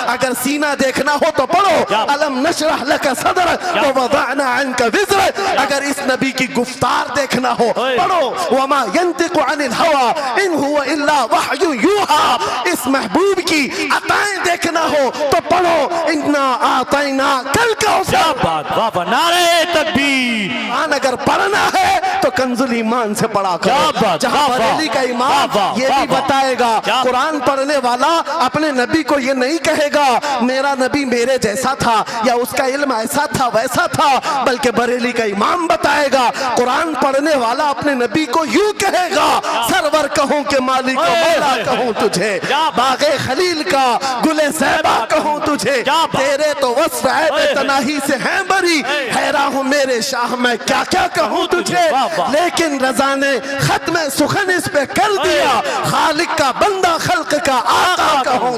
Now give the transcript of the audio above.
اگر سینہ دیکھنا ہو تو پڑھو الم نشرح لک صدرک ووضعنا عنک وزرک. اگر اس نبی کی گفتار دیکھنا ہو پڑھو وما ينطق عن الهوى ان هو الا وحی یوحى. اس محبوب کی عطائیں دیکھنا ہو تو پڑھو انا اعطیناک الکوثر. نعرہ تکبیر. اگر پڑھنا ہے تو کنز الایمان سے پڑھا کرو. جہاں بریلی کا امام یہ بھی بتائے گا قرآن پڑھنے والا اپنے نبی کو یہ نہیں کہے گا میرا نبی میرے جیسا تھا یا اس کا علم ایسا تھا ویسا تھا، بلکہ بریلی کا امام بتائے گا قرآن پڑھنے والا اپنے نبی کو یوں کہے گا سرور کہوں کہ مالک و مولا کہوں تجھے، باغ خلیل کا گل زیبا کہوں تجھے، تیرے تو وصف عیب تناہی سے ہیں بری، حیران ہوں میرے شاہ میں کیا کیا کہوں تجھے. لیکن رضا نے ختم سخن اس پہ کر دیا خالق کا بندہ خلق کا آقا کہوں.